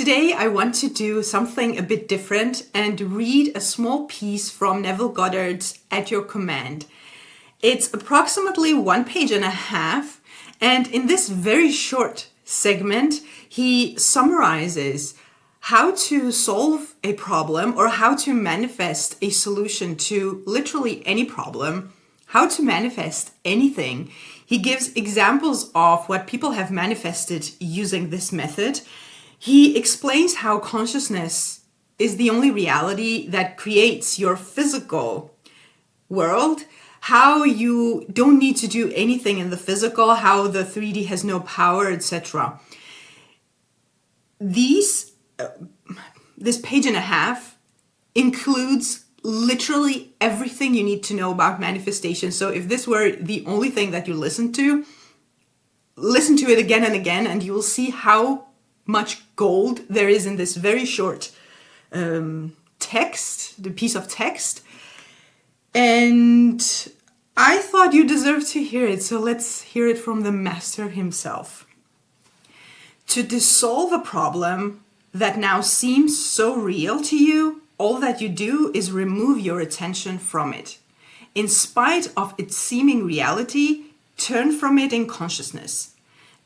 Today I want to do something a bit different and read a small piece from Neville Goddard's At Your Command. It's approximately 1.5 pages, and in this very short segment, he summarizes how to solve a problem or how to manifest a solution to literally any problem, how to manifest anything. He gives examples of what people have manifested using this method. He explains how consciousness is the only reality that creates your physical world, how you don't need to do anything in the physical, how the 3D has no power, etc. This 1.5 pages includes literally everything you need to know about manifestation. So if this were the only thing that you listen to it again and again, and you will see how much gold there is in this very short text, the piece of text. And I thought you deserved to hear it, so let's hear it from the master himself. To dissolve a problem that now seems so real to you, all that you do is remove your attention from it. In spite of its seeming reality, turn from it in consciousness.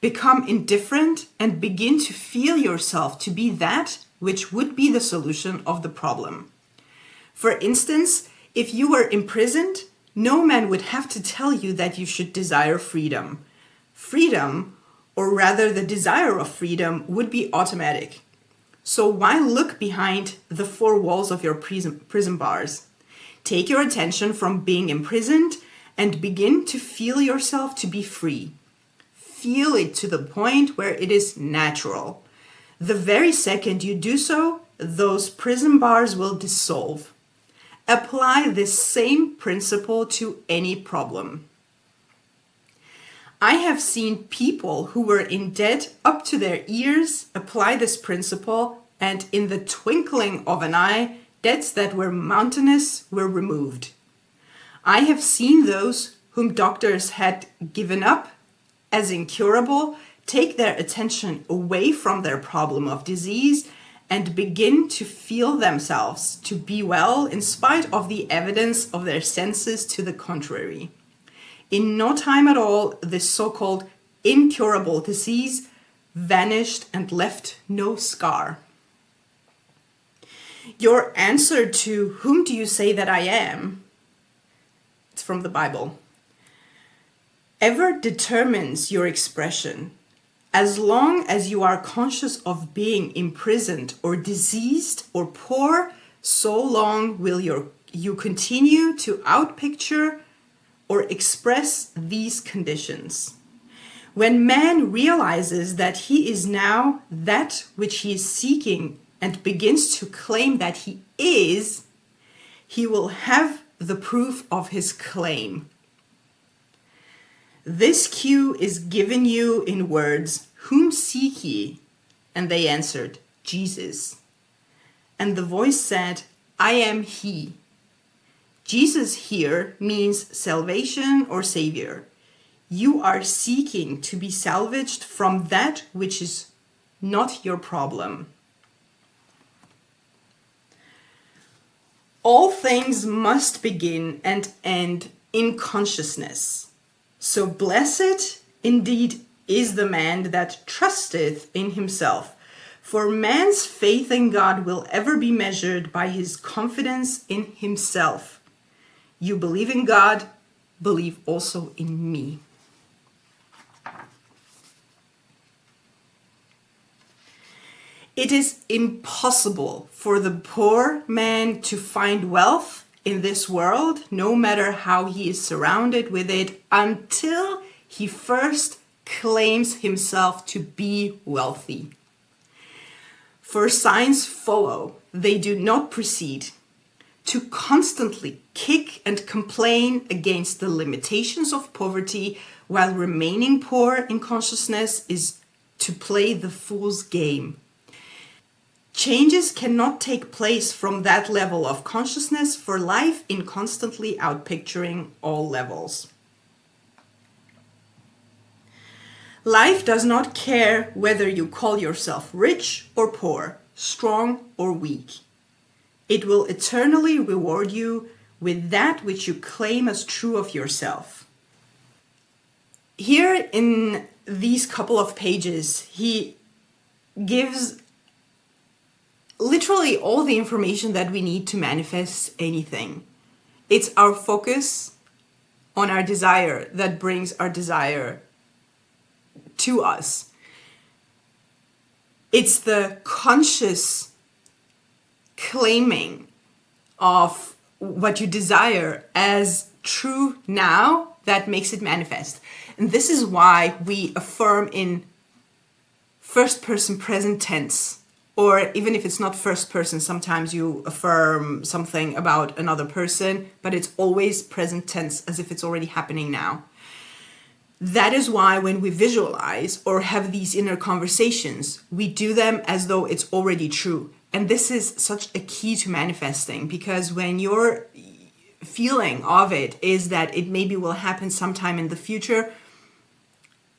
Become indifferent and begin to feel yourself to be that which would be the solution of the problem. For instance, if you were imprisoned, no man would have to tell you that you should desire freedom. Freedom, or rather the desire of freedom, would be automatic. So why look behind the 4 walls of your prison bars? Take your attention from being imprisoned and begin to feel yourself to be free. Feel it to the point where it is natural. The very second you do so, those prison bars will dissolve. Apply this same principle to any problem. I have seen people who were in debt up to their ears apply this principle, and in the twinkling of an eye, debts that were mountainous were removed. I have seen those whom doctors had given up as incurable take their attention away from their problem of disease and begin to feel themselves to be well in spite of the evidence of their senses to the contrary. In no time at all, this so-called incurable disease vanished and left no scar. Your answer to "Whom do you say that I am?" It's from the Bible. Ever determines your expression. As long as you are conscious of being imprisoned or diseased or poor, so long will you continue to outpicture or express these conditions. When man realizes that he is now that which he is seeking and begins to claim that he is, he will have the proof of his claim. This cue is given you in words, "Whom seek ye?" And they answered, "Jesus." And the voice said, "I am he." Jesus here means salvation or savior. You are seeking to be salvaged from that which is not your problem. All things must begin and end in consciousness. So blessed indeed is the man that trusteth in himself, for man's faith in God will ever be measured by his confidence in himself. You believe in God, believe also in me. It is impossible for the poor man to find wealth in this world, no matter how he is surrounded with it, until he first claims himself to be wealthy. For signs follow, they do not precede. To constantly kick and complain against the limitations of poverty while remaining poor in consciousness is to play the fool's game. Changes cannot take place from that level of consciousness for life in constantly outpicturing all levels. Life does not care whether you call yourself rich or poor, strong or weak. It will eternally reward you with that which you claim as true of yourself. Here in these couple of pages, he gives literally all the information that we need to manifest anything. It's our focus on our desire that brings our desire to us. It's the conscious claiming of what you desire as true now that makes it manifest. And this is why we affirm in first person present tense, or even if it's not first person, sometimes you affirm something about another person, but it's always present tense as if it's already happening now. That is why when we visualize or have these inner conversations, we do them as though it's already true. And this is such a key to manifesting, because when your feeling of it is that it maybe will happen sometime in the future,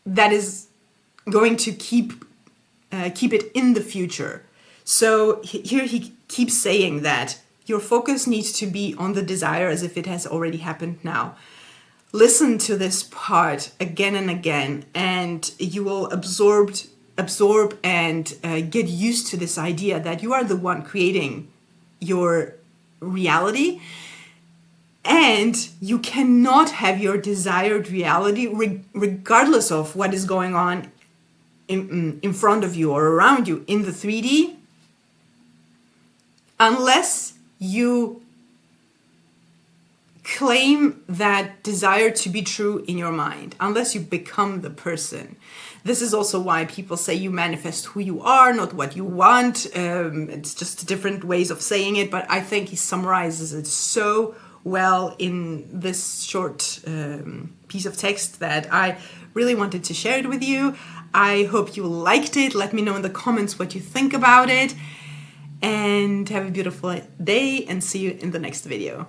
that is going to keep it in the future. So here he keeps saying that your focus needs to be on the desire as if it has already happened now. Listen to this part again and again, and you will absorb and get used to this idea that you are the one creating your reality, and you cannot have your desired reality regardless of what is going on in front of you or around you in the 3D, unless you claim that desire to be true in your mind, unless you become the person. This is also why people say you manifest who you are, not what you want. It's just different ways of saying it, but I think he summarizes it so well in this short piece of text that I really wanted to share it with you. I hope you liked it. Let me know in the comments what you think about it. And have a beautiful day, and see you in the next video.